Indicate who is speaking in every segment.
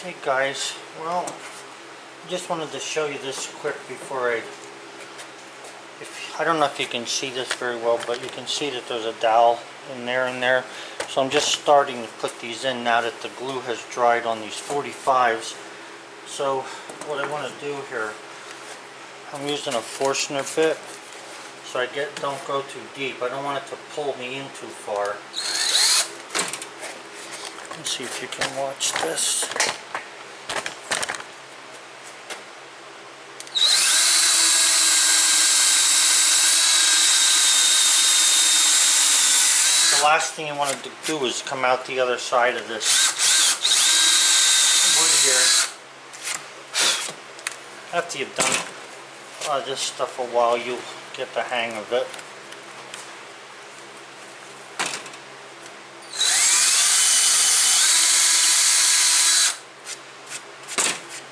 Speaker 1: Hey guys, well, just wanted to show you this quick before I don't know if you can see this very well, but you can see that there's a dowel in there. So I'm just starting to put these in now that the glue has dried on these 45s. So what I want to do here, I'm using a Forstner bit so I don't go too deep. I don't want it to pull me in too far. Let's see if you can watch this. The last thing I wanted to do is come out the other side of this wood here. After you've done this stuff a while, you'll get the hang of it.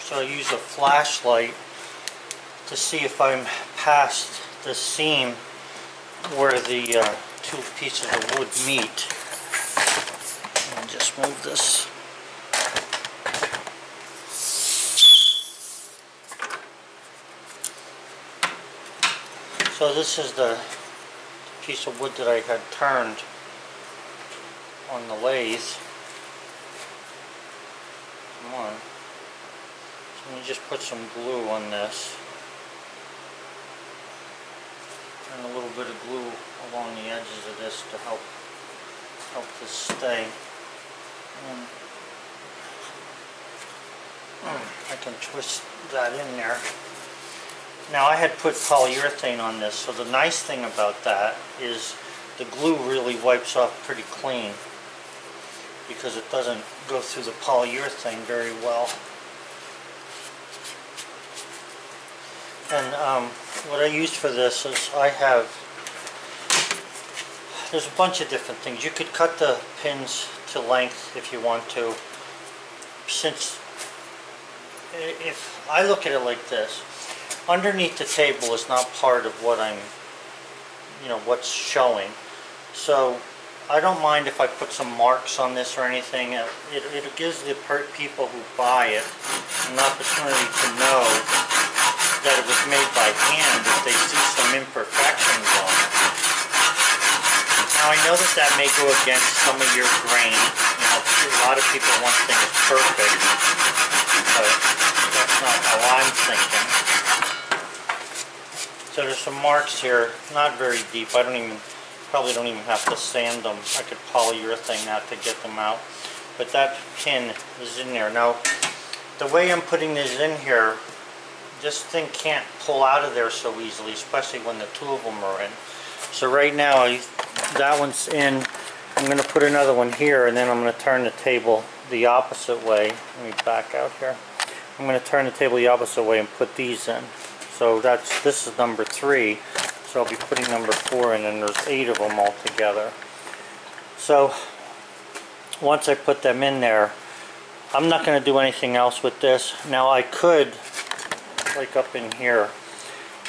Speaker 1: So I use a flashlight to see if I'm past the seam where the two pieces of wood meet. I'll just move this. So this is the piece of wood that I had turned on the lathe. Come on. So let me just put some glue on this. And a little bit of glue along the edges of this to help this stay. And I can twist that in there. Now I had put polyurethane on this, so the nice thing about that is the glue really wipes off pretty clean because it doesn't go through the polyurethane very well. And what I use for this is there's a bunch of different things. You could cut the pins to length if you want to. Since if I look at it like this, underneath the table is not part of what what's showing. So I don't mind if I put some marks on this or anything. It gives the people who buy it an opportunity to know that it was made by hand if they see some imperfections on it. Now I know that may go against some of your grain. A lot of people want things perfect, but that's not how I'm thinking. So there's some marks here, not very deep. Probably don't even have to sand them. I could polyurethane that to get them out. But that pin is in there. Now, the way I'm putting this in here, this thing can't pull out of there so easily, especially when the two of them are in. So right now, that one's in. I'm going to put another one here, and then I'm going to turn the table the opposite way. Let me back out here. I'm going to turn the table the opposite way and put these in. So this is number 3. So I'll be putting number 4 in, and there's 8 of them all together. So once I put them in there, I'm not going to do anything else with this. Now I could, like up in here,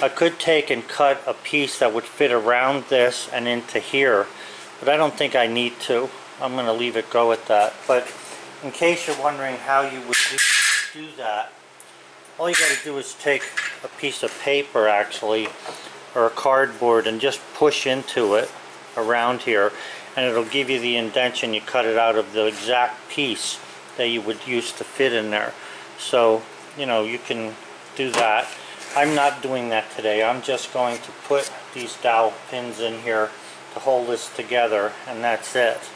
Speaker 1: I could take and cut a piece that would fit around this and into here, but I don't think I need to. I'm going to leave it go at that. But in case you're wondering how you would do that, all you got to do is take a piece of paper actually, or a cardboard, and just push into it around here, and it'll give you the indentation. You cut it out of the exact piece that you would use to fit in there. So you can do that. I'm not doing that today. I'm just going to put these dowel pins in here to hold this together, and that's it.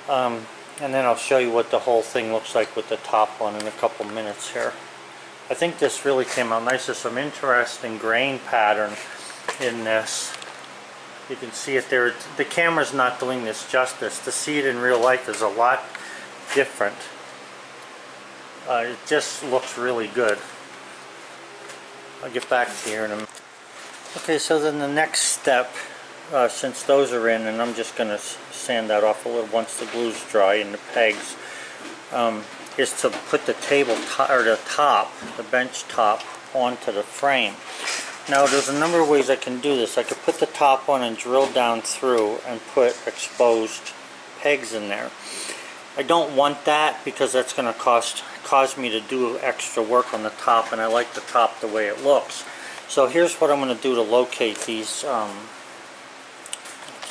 Speaker 1: And then I'll show you what the whole thing looks like with the top one in a couple minutes here. I think this really came out nice. There's some interesting grain pattern in this. You can see it there. The camera's not doing this justice. To see it in real life is a lot different. It just looks really good. I'll get back to you in a minute. Okay, so then the next step, since those are in, and I'm just going to sand that off a little once the glue's dry and the pegs, is to put the table or the bench top onto the frame. Now there's a number of ways I can do this. I could put the top on and drill down through and put exposed pegs in there. I don't want that because that's going to cause me to do extra work on the top, and I like the top the way it looks. So here's what I'm going to do to locate these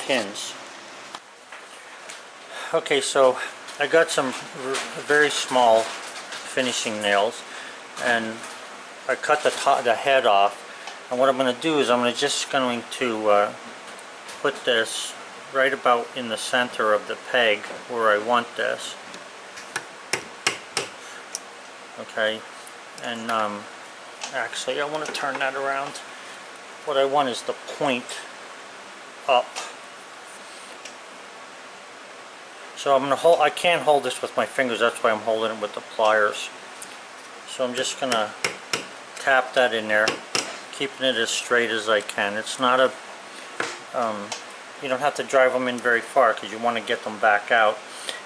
Speaker 1: pins. Okay, so I got some very small finishing nails, and I cut the head off. And what I'm going to do is I'm just going to put this right about in the center of the peg where I want this. Okay, and actually I want to turn that around. What I want is the point up. So I'm going to hold, I can't hold this with my fingers, that's why I'm holding it with the pliers. So I'm just going to tap that in there, keeping it as straight as I can. It's not a, you don't have to drive them in very far because you want to get them back out.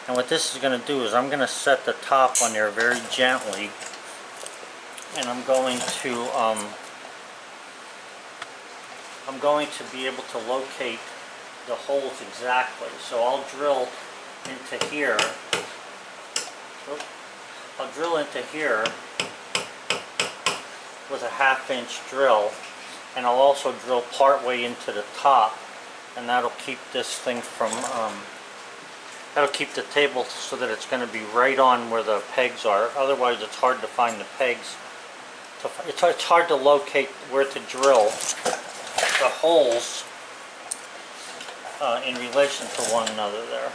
Speaker 1: And what this is going to do is I'm going to set the top on there very gently, and I'm going to be able to locate the holes exactly. So I'll drill into here. I'll drill into here with a 1/2 inch drill, and I'll also drill part way into the top, and that'll keep this thing from that'll keep the table so that it's going to be right on where the pegs are. Otherwise it's hard to find the pegs. It's hard to locate where to drill the holes in relation to one another there.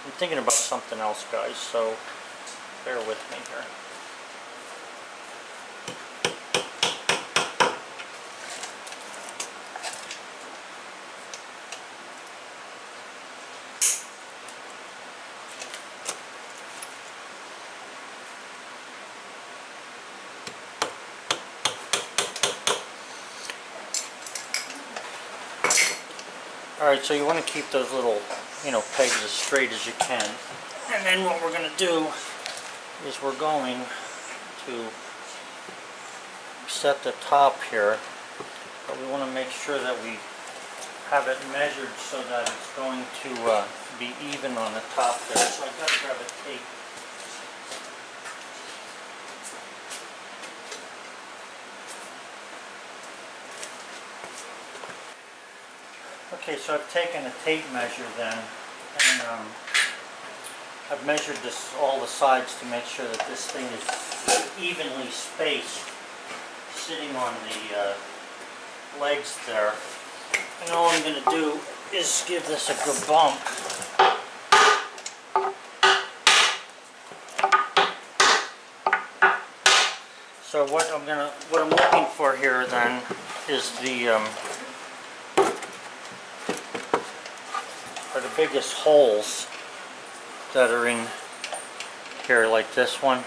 Speaker 1: I'm thinking about something else, guys, so bear with me here. Alright, so you want to keep those little, pegs as straight as you can. And then what we're going to do is we're going to set the top here, but we want to make sure that we have it measured so that it's going to be even on the top there. So I've got to grab a tape. Okay, so I've taken a tape measure then, and I've measured all the sides to make sure that this thing is evenly spaced, sitting on the legs there. And all I'm going to do is give this a good bump. So what I'm looking for here then is the biggest holes that are in here, like this one,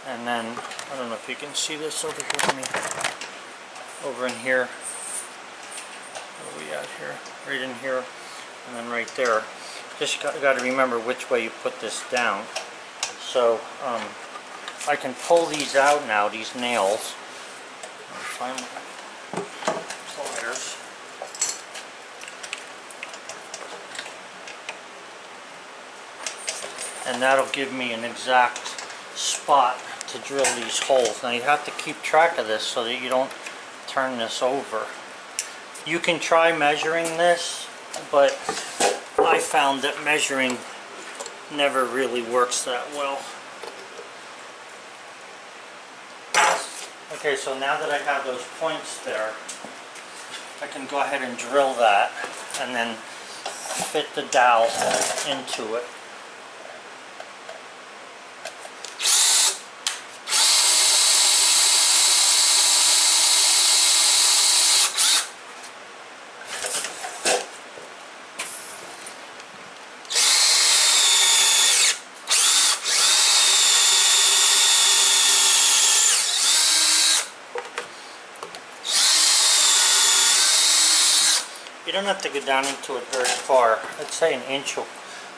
Speaker 1: and then I don't know if you can see this over here. Over in here. Where are we at here? Right in here, and then right there. Just got to remember which way you put this down. So I can pull these out now, these nails. Find my pliers. And that'll give me an exact spot to drill these holes. Now you have to keep track of this so that you don't turn this over. You can try measuring this, but I found that measuring never really works that well. Okay, so now that I have those points there, I can go ahead and drill that and then fit the dowel into it. You don't have to go down into it very far. I'd say an inch will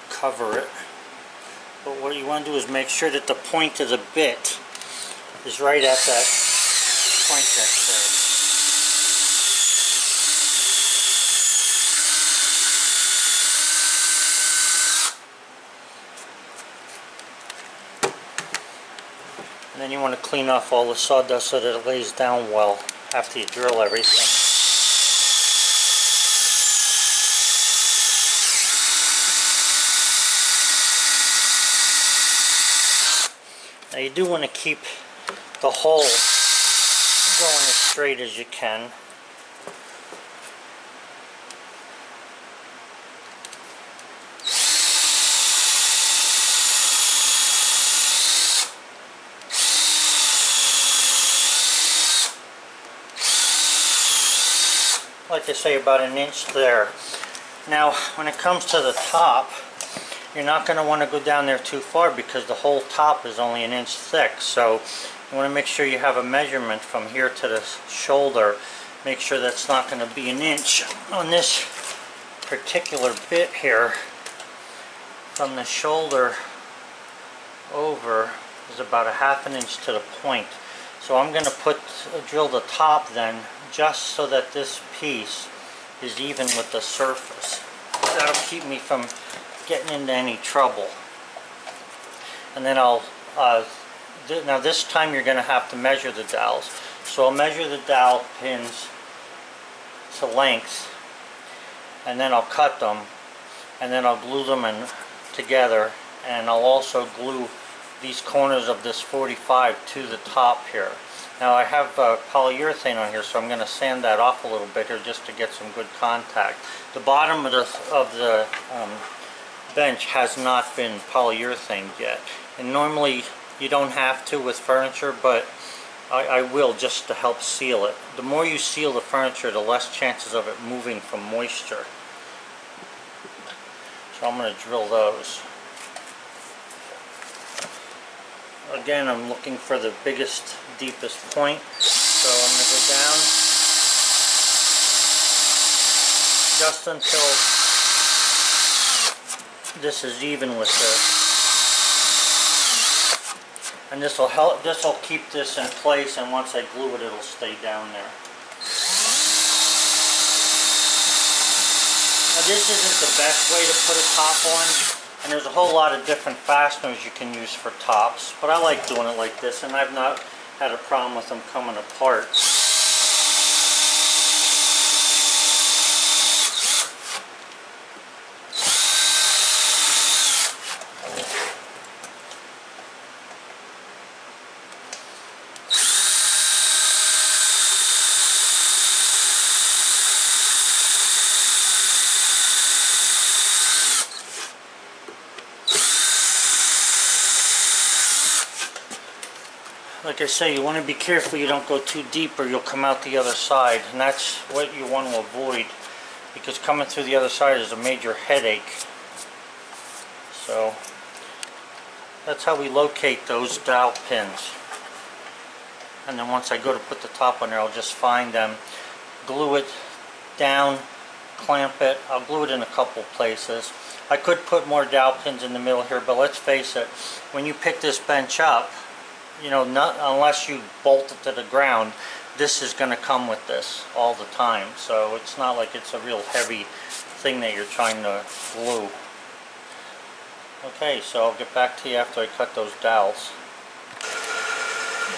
Speaker 1: cover it. But what you want to do is make sure that the point of the bit is right at that point that's there. And then you want to clean off all the sawdust so that it lays down well after you drill everything. Now you do want to keep the hole going as straight as you can. Like I say, about an inch there. Now when it comes to the top, you're not going to want to go down there too far because the whole top is only an inch thick. So you want to make sure you have a measurement from here to the shoulder. Make sure that's not going to be an inch. On this particular bit here, from the shoulder over is about a ½ inch to the point. So I'm going to drill the top then, just so that this piece is even with the surface. That'll keep me from getting into any trouble. And then I'll now this time you're going to have to measure the dowels. So I'll measure the dowel pins to length, and then I'll cut them, and then I'll glue them together, and I'll also glue these corners of this 45 to the top here. Now I have polyurethane on here, so I'm going to sand that off a little bit here just to get some good contact. The bottom of the bench has not been polyurethane yet, and normally you don't have to with furniture, but I will just to help seal it. The more you seal the furniture, the less chances of it moving from moisture. So I'm going to drill those. Again, I'm looking for the biggest, deepest point, so I'm going to go down just until this is even with this, and this will help. This will keep this in place, and once I glue it, it'll stay down there. Now, this isn't the best way to put a top on. And there's a whole lot of different fasteners you can use for tops, but I like doing it like this, and I've not had a problem with them coming apart. Like I say, you want to be careful you don't go too deep or you'll come out the other side, and that's what you want to avoid, because coming through the other side is a major headache. So that's how we locate those dowel pins. And then once I go to put the top on there, I'll just find them, glue it down, clamp it. I'll glue it in a couple places. I could put more dowel pins in the middle here, but let's face it, when you pick this bench up, you know, unless you bolt it to the ground, this is going to come with this all the time. So it's not like it's a real heavy thing that you're trying to glue. Okay, so I'll get back to you after I cut those dowels.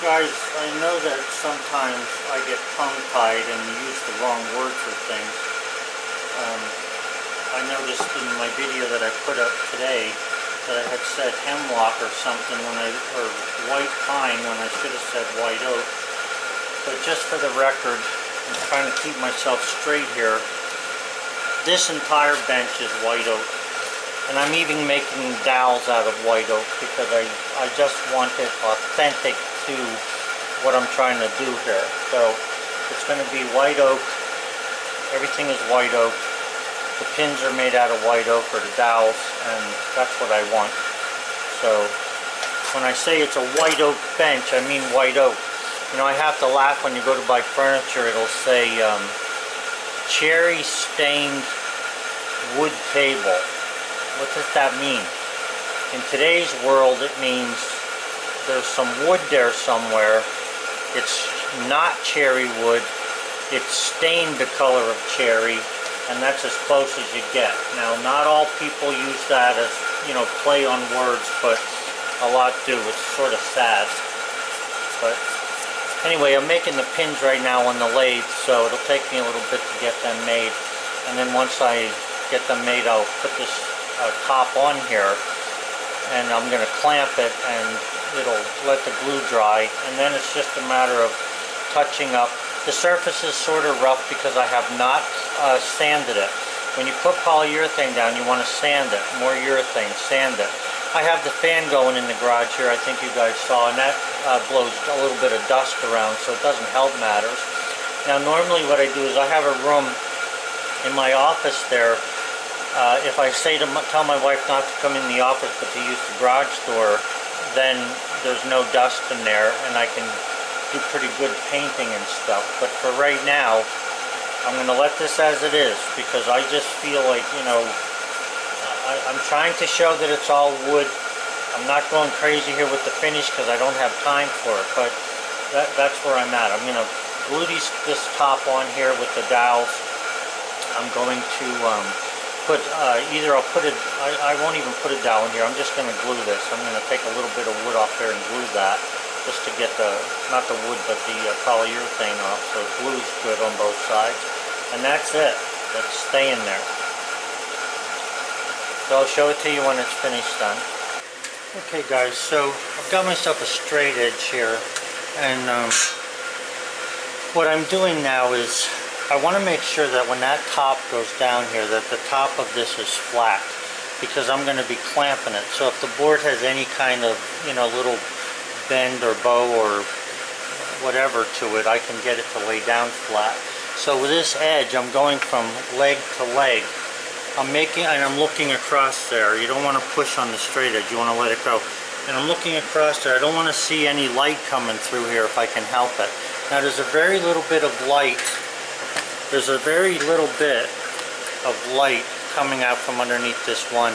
Speaker 1: Guys, I know that sometimes I get tongue-tied and use the wrong word for things. I noticed in my video that I put up today that I had said hemlock or something or white pine when I should have said white oak. But just for the record, I'm trying to keep myself straight here. This entire bench is white oak. And I'm even making dowels out of white oak because I just want it authentic to what I'm trying to do here. So it's going to be white oak. Everything is white oak. The pins are made out of white oak, or the dowels, and that's what I want. So when I say it's a white oak bench, I mean white oak. You know, I have to laugh when you go to buy furniture. It'll say cherry stained wood table. What does that mean? In today's world, it means there's some wood there somewhere. It's not cherry wood. It's stained the color of cherry. And that's as close as you get. Now, not all people use that as, you know, play on words, but a lot do. It's sort of sad. But anyway, I'm making the pins right now on the lathe, so it'll take me a little bit to get them made. And then once I get them made, I'll put this top on here, and I'm going to clamp it, and it'll let the glue dry. And then it's just a matter of touching up. The surface is sort of rough because I have not sanded it. When you put polyurethane down, you want to sand it. More urethane, sand it. I have the fan going in the garage here, I think you guys saw, and that blows a little bit of dust around, so it doesn't help matters. Now normally what I do is I have a room in my office there. If I say tell my wife not to come in the office but to use the garage door, then there's no dust in there and I can do pretty good painting and stuff. But for right now, I'm going to let this as it is, because I just feel like, you know, I'm trying to show that it's all wood. I'm not going crazy here with the finish because I don't have time for it, but that's where I'm at. I'm going to glue this top on here with the dowels. I'm going to put, either I'll put it, I won't even put a dowel in here. I'm just going to glue this. I'm going to take a little bit of wood off there and glue that, just to get the, not the wood, but the polyurethane off, so glue's good on both sides. And that's it. That's staying there. So I'll show it to you when it's finished done. Okay guys, so I've got myself a straight edge here, and what I'm doing now is I want to make sure that when that top goes down here, that the top of this is flat, because I'm going to be clamping it. So if the board has any kind of, you know, little bend or bow or whatever to it, I can get it to lay down flat. So with this edge, I'm going from leg to leg. I'm making, and I'm looking across there. You don't want to push on the straight edge, you want to let it go. And I'm looking across there. I don't want to see any light coming through here if I can help it. Now there's a very little bit of light. There's a very little bit of light coming out from underneath this one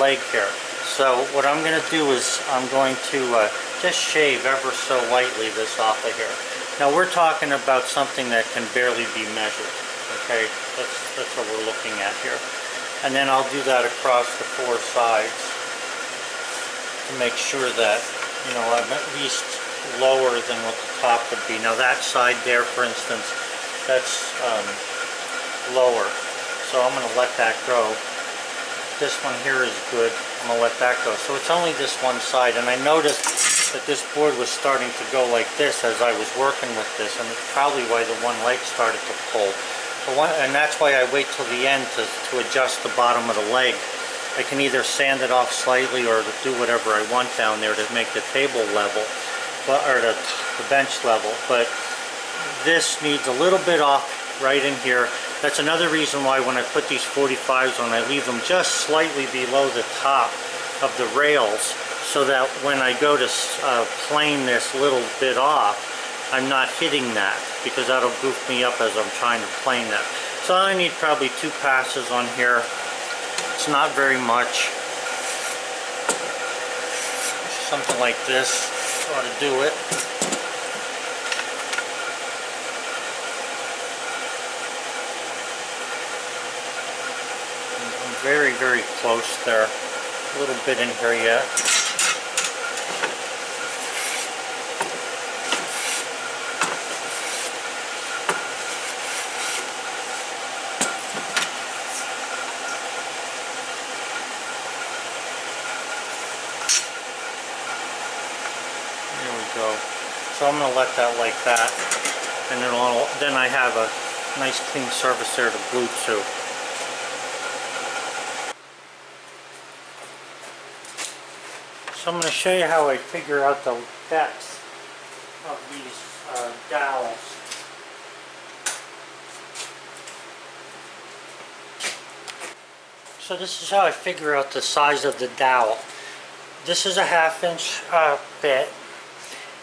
Speaker 1: leg here. So what I'm going to do is I'm going to just shave ever so lightly this off of here. Now we're talking about something that can barely be measured. Okay, that's what we're looking at here. And then I'll do that across the four sides to make sure that, you know, I'm at least lower than what the top would be. Now that side there, for instance, that's lower. So I'm going to let that go. This one here is good. I'm going to let that go. So it's only this one side. And I noticed that this board was starting to go like this as I was working with this. And it's probably why the one leg started to pull. And that's why I wait till the end to adjust the bottom of the leg. I can either sand it off slightly or do whatever I want down there to make the table level, or the bench level. But this needs a little bit off right in here. That's another reason why when I put these 45s on, I leave them just slightly below the top of the rails, so that when I go to plane this little bit off, I'm not hitting that, because that'll goof me up as I'm trying to plane that. So I need probably 2 passes on here. It's not very much. Something like this ought to do it. I'm very, very close there. A little bit in here yet. So I'm going to let that like that, and then I have a nice clean surface there to glue to. So I'm going to show you how I figure out the depth of these dowels. So this is how I figure out the size of the dowel. This is a 1/2 inch bit.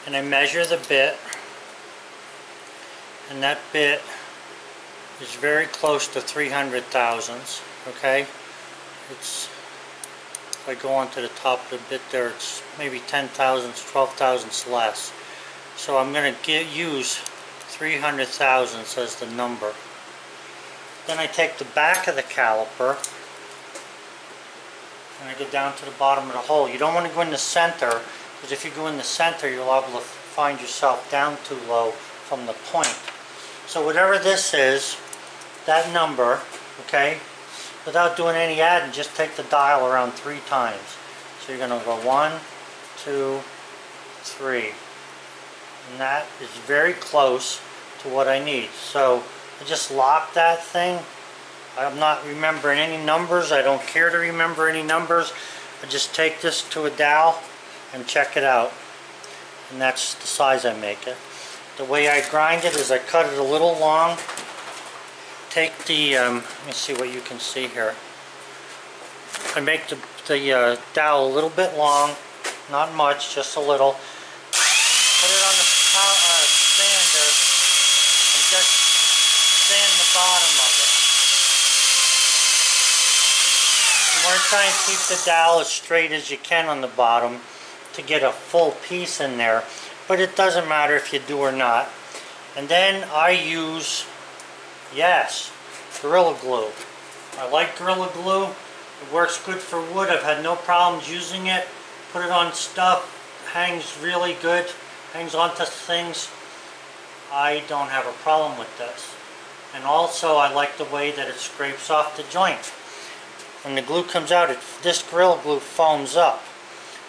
Speaker 1: And I measure the bit, and that bit is very close to 300 thousandths, okay? It's, if I go onto the top of the bit there, it's maybe 10 thousandths, 12 thousandths less. So I'm going to use 300 thousandths as the number. Then I take the back of the caliper, and I go down to the bottom of the hole. You don't want to go in the center, because if you go in the center, you'll be able to find yourself down too low from the point. So whatever this is, that number, okay, without doing any adding, just take the dial around 3 times. So you're going to go 1, 2, 3. And that is very close to what I need. So I just lock that thing. I'm not remembering any numbers. I don't care to remember any numbers. I just take this to a dowel and check it out. And that's the size I make it. The way I grind it is I cut it a little long. Take the, let me see what you can see here. I make the dowel a little bit long, not much, just a little. Put it on the sander and just sand the bottom of it. You want to try and keep the dowel as straight as you can on the bottom to get a full piece in there, but it doesn't matter if you do or not. And then I use, yes, Gorilla Glue. I like Gorilla Glue. It works good for wood. I've had no problems using it. Put it on stuff, hangs really good, hangs onto things. I don't have a problem with this. And also I like the way that it scrapes off the joint. When the glue comes out, this Gorilla Glue foams up.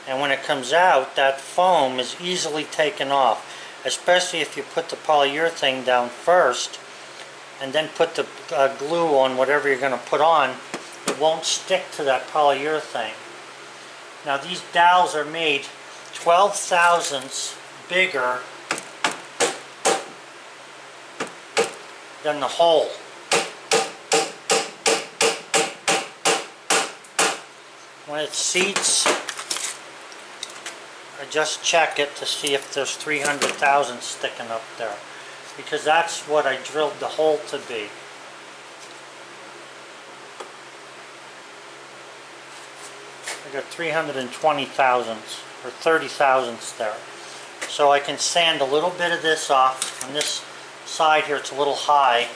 Speaker 1: And when it comes out, that foam is easily taken off. Especially if you put the polyurethane down first and then put the glue on whatever you're going to put on. It won't stick to that polyurethane. Now these dowels are made 12 thousandths bigger than the hole. When it seats, I just check it to see if there's 300 thousandths sticking up there, because that's what I drilled the hole to be. I got 320 thousandths or 30 thousandths there. So I can sand a little bit of this off. On this side here it's a little high.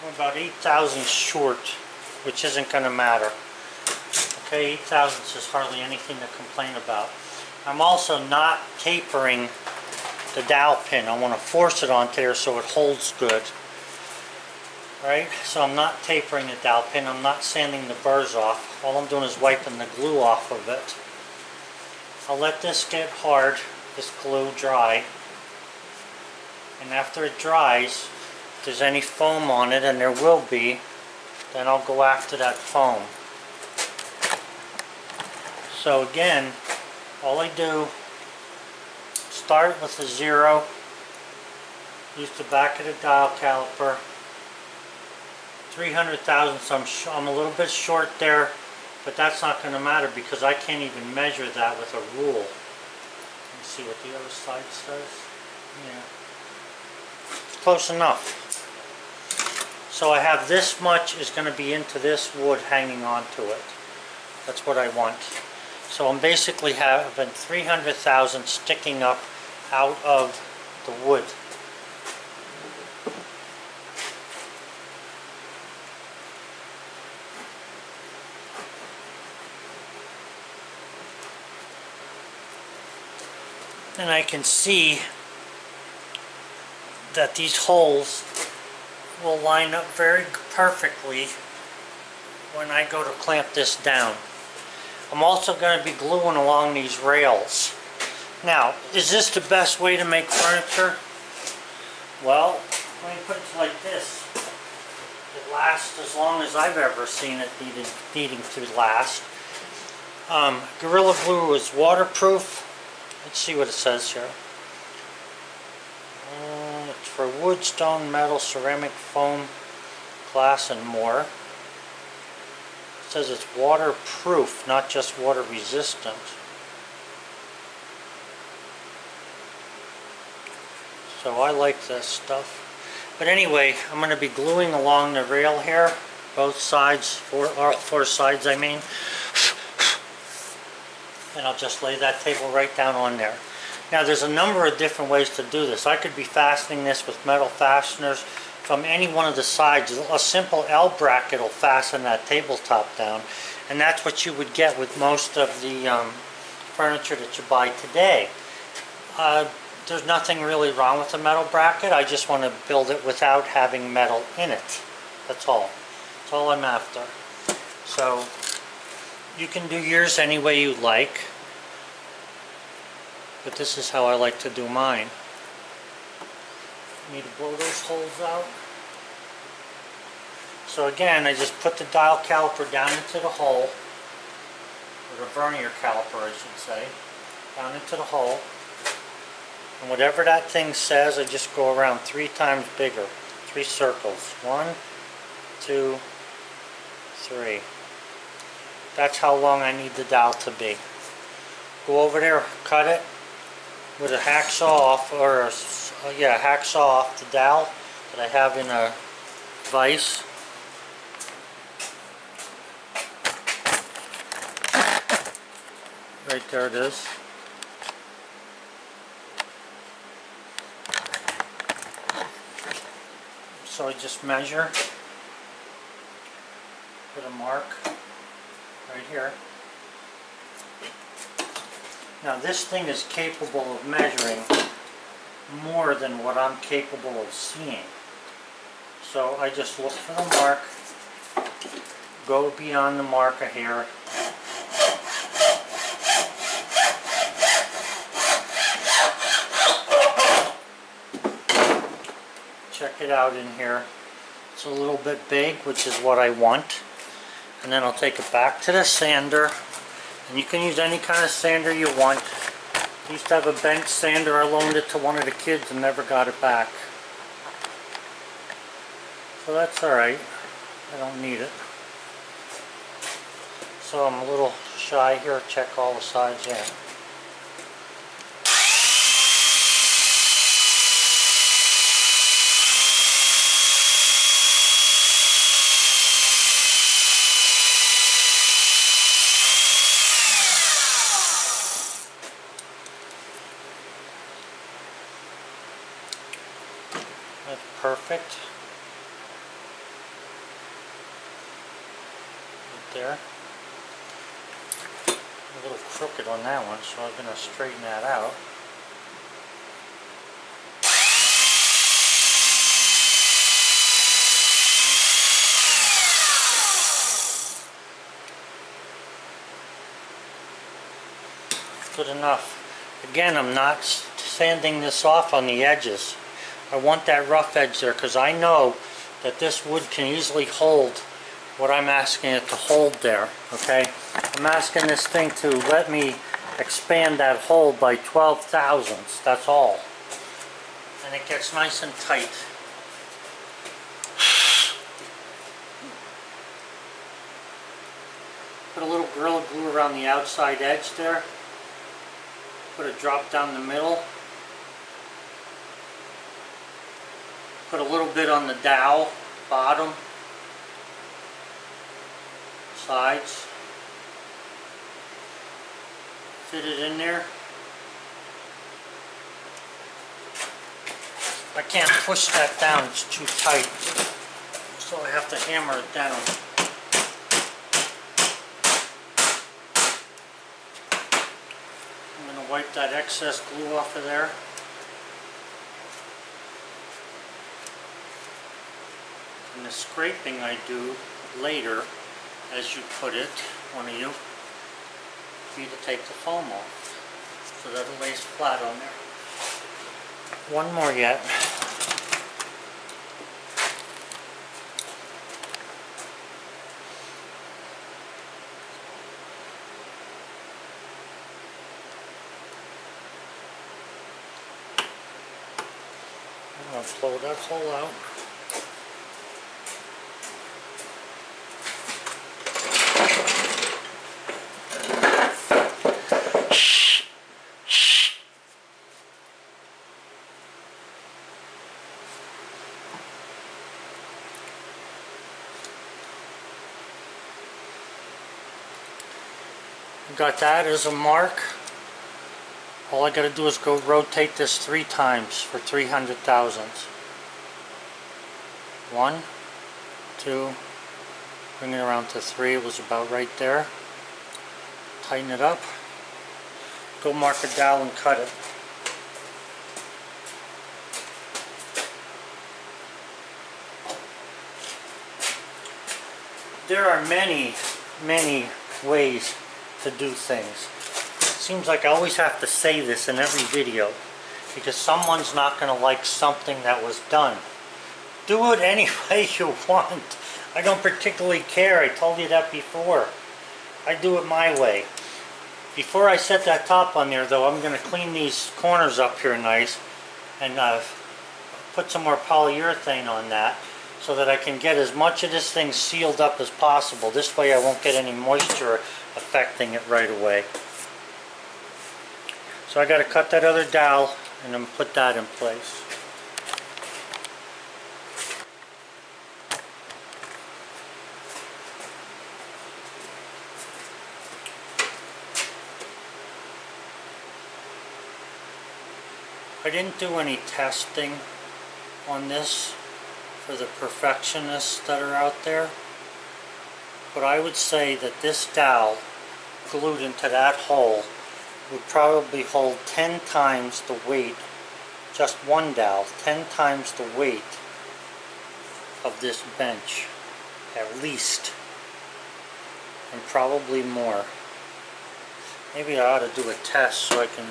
Speaker 1: I'm about 8 thousandths short, which isn't going to matter. Okay, 8 thousandths is hardly anything to complain about. I'm also not tapering the dowel pin. I want to force it onto there so it holds good. Right? So I'm not tapering the dowel pin. I'm not sanding the burrs off. All I'm doing is wiping the glue off of it. I'll let this get hard, this glue dry. And after it dries, if there's any foam on it, and there will be, then I'll go after that foam. So again, all I do, start with a 0, use the back of the dial caliper, 300 thousandths. I'm a little bit short there, but that's not going to matter because I can't even measure that with a rule. Let me see what the other side says. Yeah, it's close enough. So I have this much is going to be into this wood hanging onto it. That's what I want. So I'm basically having 300 thousandths sticking up out of the wood. And I can see that these holes will line up very perfectly when I go to clamp this down. I'm also going to be gluing along these rails. Now, is this the best way to make furniture? Well, let me put it like this. It lasts as long as I've ever seen it needing to last. Gorilla Glue is waterproof. Let's see what it says here. It's for wood, stone, metal, ceramic, foam, glass, and more. It says it's waterproof, not just water resistant. So I like this stuff. But anyway, I'm going to be gluing along the rail here, both sides, four sides I mean. And I'll just lay that table right down on there. Now there's a number of different ways to do this. I could be fastening this with metal fasteners from any one of the sides. A simple L bracket will fasten that tabletop down, and that's what you would get with most of the furniture that you buy today. There's nothing really wrong with a metal bracket. I just want to build it without having metal in it. That's all. That's all I'm after. So you can do yours any way you like, but this is how I like to do mine. Need to blow those holes out. So again, I just put the dial caliper down into the hole, or the vernier caliper I should say, down into the hole. And whatever that thing says, I just go around 3 times bigger. 3 circles. 1, 2, 3. That's how long I need the dowel to be. Go over there, cut it with a hacksaw off, or hacksaw off the dowel that I have in a vise. Right there it is. So I just measure, put a mark right here. Now this thing is capable of measuring more than what I'm capable of seeing. So I just look for the mark, go beyond the mark a hair. Check it out in here. It's a little bit big, which is what I want. And then I'll take it back to the sander. And you can use any kind of sander you want. I used to have a bench sander. I loaned it to one of the kids and never got it back. So that's alright. I don't need it. So I'm a little shy here. Check all the sides in. That's perfect. Right there. A little crooked on that one, so I'm going to straighten that out. Good enough. Again, I'm not sanding this off on the edges. I want that rough edge there because I know that this wood can easily hold what I'm asking it to hold there. Okay, I'm asking this thing to let me expand that hole by 12 thousandths. That's all, and it gets nice and tight. Put a little Gorilla Glue around the outside edge there. Put a drop down the middle. Put a little bit on the dowel, bottom, sides. Fit it in there. I can't push that down, it's too tight. So I have to hammer it down. I'm going to wipe that excess glue off of there. And the scraping I do later, as you put it, one of you, for you to take the foam off, so that it lays flat on there. One more yet. I'm going to blow that hole out. Got that as a mark. All I gotta do is go rotate this 3 times for 300 thousandths. 1, 2, bring it around to 3, it was about right there. Tighten it up. Go mark a dowel and cut it. There are many ways to do things. It seems like I always have to say this in every video because someone's not going to like something that was done. Do it any way you want. I don't particularly care. I told you that before. I do it my way. Before I set that top on there though, I'm going to clean these corners up here nice and put some more polyurethane on that so that I can get as much of this thing sealed up as possible. This way I won't get any moisture affecting it right away. So I got to cut that other dowel and then put that in place. I didn't do any testing on this for the perfectionists that are out there, but I would say that this dowel glued into that hole would probably hold 10 times the weight, just one dowel, 10 times the weight of this bench, at least, and probably more. Maybe I ought to do a test so I can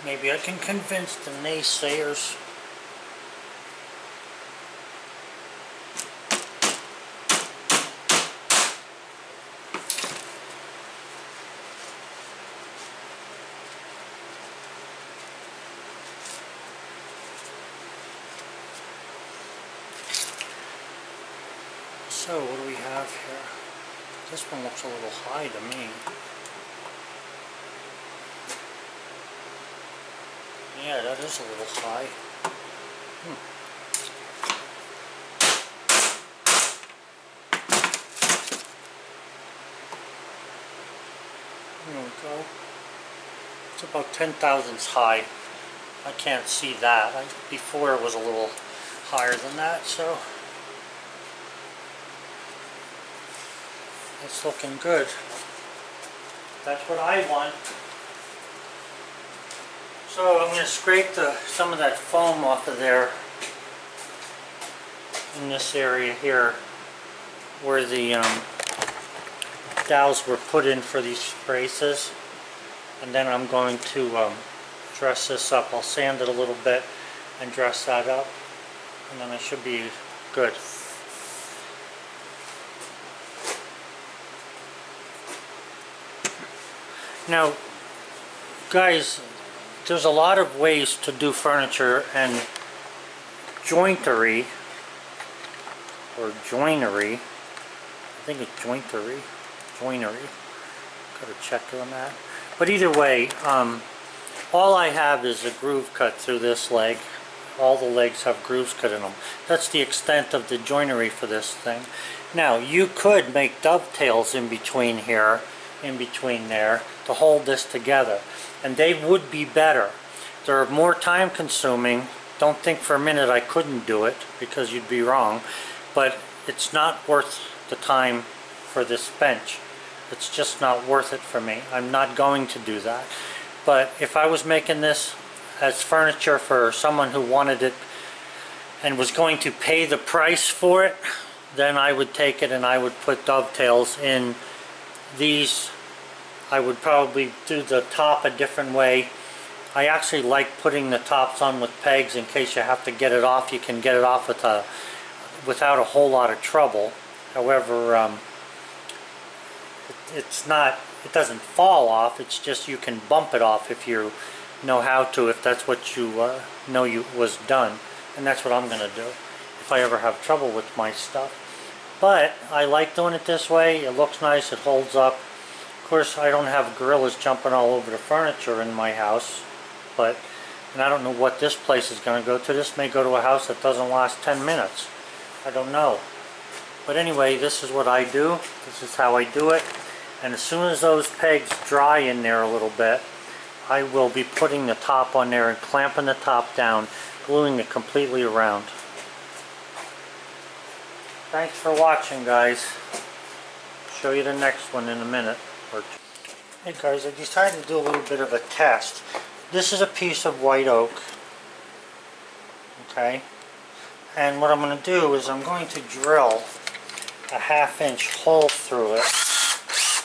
Speaker 1: maybe I can convince the naysayers. So what do we have here? This one looks a little high to me. Yeah, that is a little high. There we go. It's about 10 thousandths high. I can't see that. Before it was a little higher than that, so it's looking good. That's what I want. So I'm going to scrape some of that foam off of there in this area here where the dowels were put in for these braces, and then I'm going to dress this up. I'll sand it a little bit and dress that up, and then I should be good. Now guys, there's a lot of ways to do furniture, and joinery, or joinery, I think it's joinery, gotta check on that. But either way, all I have is a groove cut through this leg. All the legs have grooves cut in them. That's the extent of the joinery for this thing. Now, you could make dovetails in between here, in between there, to hold this together, and they would be better. They're more time consuming. Don't think for a minute I couldn't do it, because you'd be wrong, but it's not worth the time for this bench. It's just not worth it for me. I'm not going to do that. But if I was making this as furniture for someone who wanted it and was going to pay the price for it, then I would take it and I would put dovetails in these. I would probably do the top a different way. I actually like putting the tops on with pegs in case you have to get it off. You can get it off without a whole lot of trouble. However, it doesn't fall off. It's just you can bump it off if you know how to, if that's what you know was done. And that's what I'm going to do if I ever have trouble with my stuff. But I like doing it this way. It looks nice. It holds up. Of course, I don't have gorillas jumping all over the furniture in my house, and I don't know what this place is going to go to. This may go to a house that doesn't last 10 minutes. I don't know. But anyway, this is what I do. This is how I do it. And as soon as those pegs dry in there a little bit, I will be putting the top on there and clamping the top down, gluing it completely around. Thanks for watching, guys. Show you the next one in a minute or two. Hey guys, I decided to do a little bit of a test. This is a piece of white oak. Okay? And what I'm going to do is I'm going to drill a 1/2 inch hole through it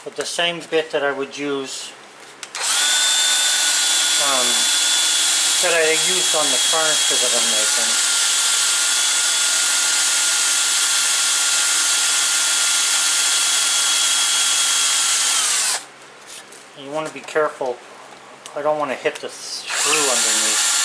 Speaker 1: with the same bit that I would use that I used on the furniture that I'm making. And you want to be careful. I don't want to hit the screw underneath.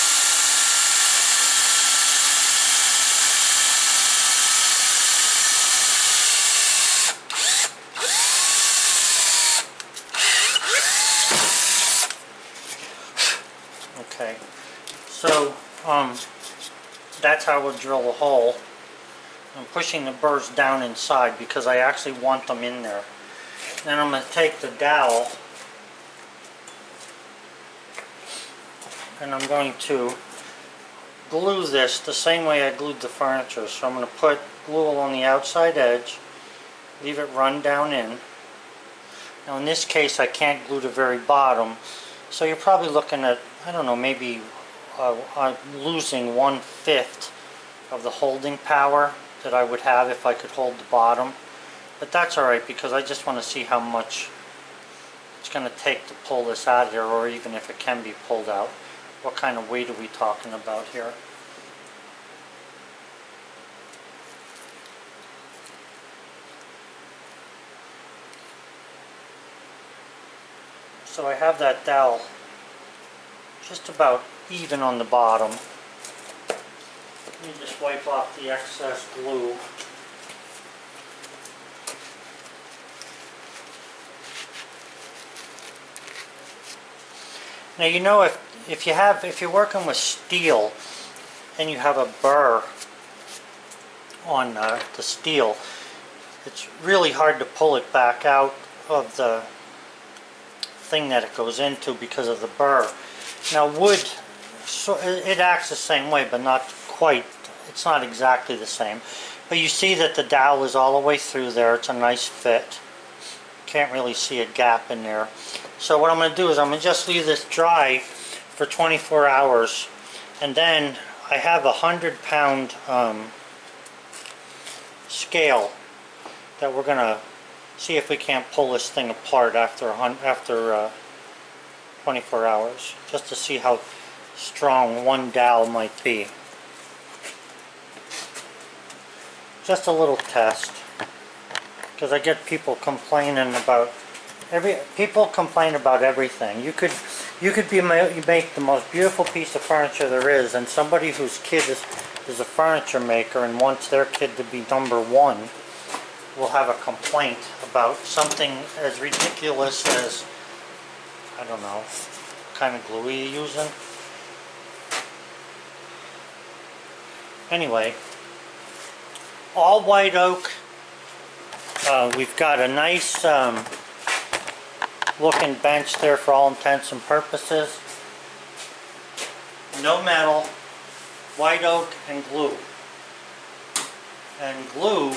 Speaker 1: Okay, so that's how we'll drill a hole. I'm pushing the burrs down inside because I actually want them in there. Then I'm going to take the dowel and I'm going to glue this the same way I glued the furniture. So I'm going to put glue along the outside edge, leave it run down in. Now in this case I can't glue the very bottom, so you're probably looking at, I don't know, maybe losing 1/5 of the holding power that I would have if I could hold the bottom. But that's alright because I just want to see how much it's going to take to pull this out of here, or even if it can be pulled out. What kind of weight are we talking about here? So I have that dowel just about even on the bottom. Let me just wipe off the excess glue. Now you know if you're working with steel and you have a burr on the steel, it's really hard to pull it back out of the thing that it goes into because of the burr. Now wood, so it acts the same way, but not quite. It's not exactly the same. But you see that the dowel is all the way through there. It's a nice fit. Can't really see a gap in there. So what I'm going to do is I'm going to just leave this dry for 24 hours, and then I have a 100-pound scale that we're going to see if we can't pull this thing apart after 24 hours, just to see how strong one dowel might be. Just a little test, because I get people complaining about people complain about everything. You could make the most beautiful piece of furniture there is, and somebody whose kid is a furniture maker and wants their kid to be #1 will have a complaint about something as ridiculous as, I don't know, what kind of glue are you using? Anyway, all white oak. We've got a nice looking bench there for all intents and purposes. No metal, white oak, and glue. And glue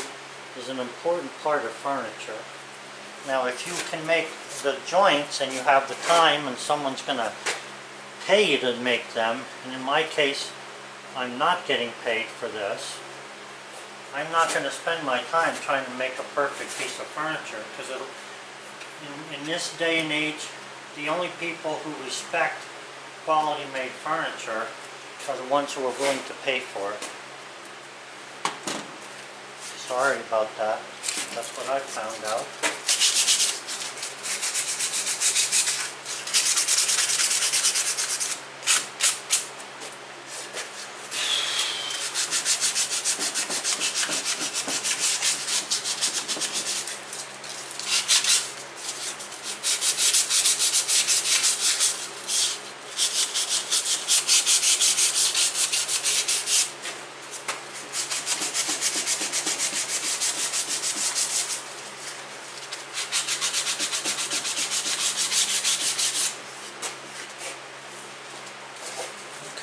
Speaker 1: is an important part of furniture. Now if you can make the joints and you have the time and someone's going to pay you to make them, and in my case I'm not getting paid for this, I'm not going to spend my time trying to make a perfect piece of furniture, because in this day and age the only people who respect quality made furniture are the ones who are willing to pay for it. Sorry about that. That's what I found out.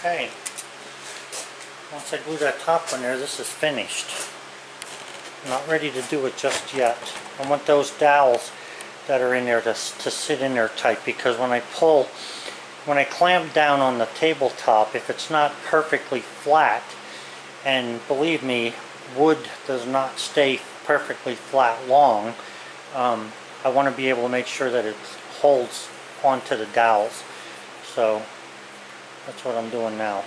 Speaker 1: Okay. Once I glue that top one there, this is finished. I'm not ready to do it just yet. I want those dowels that are in there to sit in there tight, because when I clamp down on the tabletop, if it's not perfectly flat, and believe me, wood does not stay perfectly flat long, I want to be able to make sure that it holds onto the dowels. So that's what I'm doing now.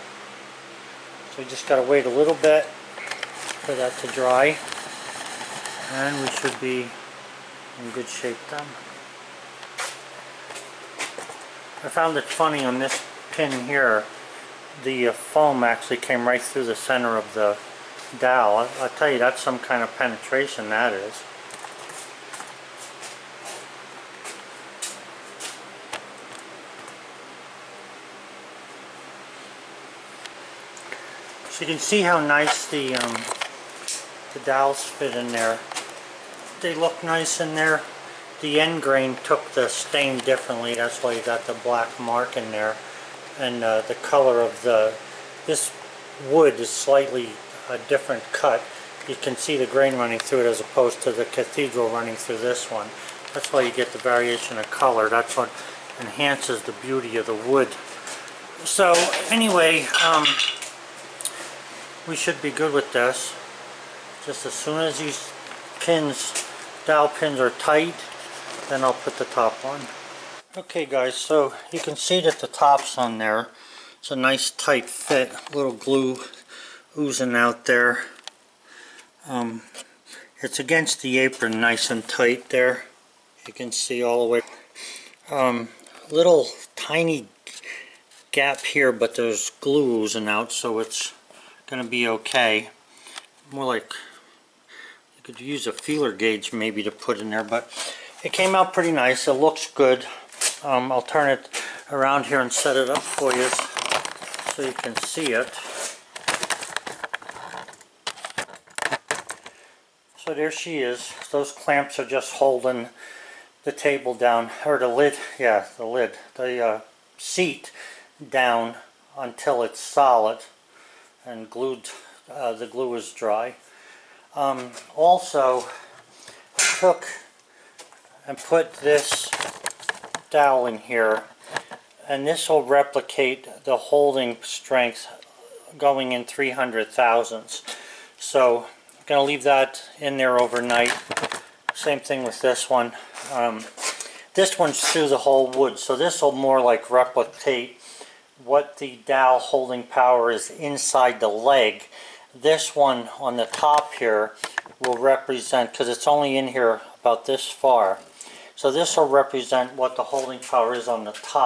Speaker 1: So we just got to wait a little bit for that to dry, and we should be in good shape then. I found it funny on this pin here, the foam actually came right through the center of the dowel. I'll tell you, that's some kind of penetration, that is. So you can see how nice the dowels fit in there. They look nice in there. The end grain took the stain differently, that's why you got the black mark in there. And the color of this wood is slightly a different cut. You can see the grain running through it as opposed to the cathedral running through this one. That's why you get the variation of color. That's what enhances the beauty of the wood. So anyway, we should be good with this. Just as soon as these dowel pins are tight, then I'll put the top on. Okay guys, so you can see that the top's on there. It's a nice tight fit, a little glue oozing out there. It's against the apron nice and tight there. You can see all the way. Little tiny gap here, but there's glue oozing out, so it's gonna be okay. More like you could use a feeler gauge maybe to put in there, but it came out pretty nice. It looks good. I'll turn it around here and set it up for you so you can see it. So there she is. Those clamps are just holding the table down, or the lid, the seat down until it's solid and glued. The glue is dry. Also, I took and put this dowel in here, and this will replicate the holding strength going in 300 thousandths. So I'm going to leave that in there overnight. Same thing with this one. This one's through the whole wood, so this will more like replicate what the dowel holding power is inside the leg. This one on the top here will represent, because it's only in here about this far, so this will represent what the holding power is on the top.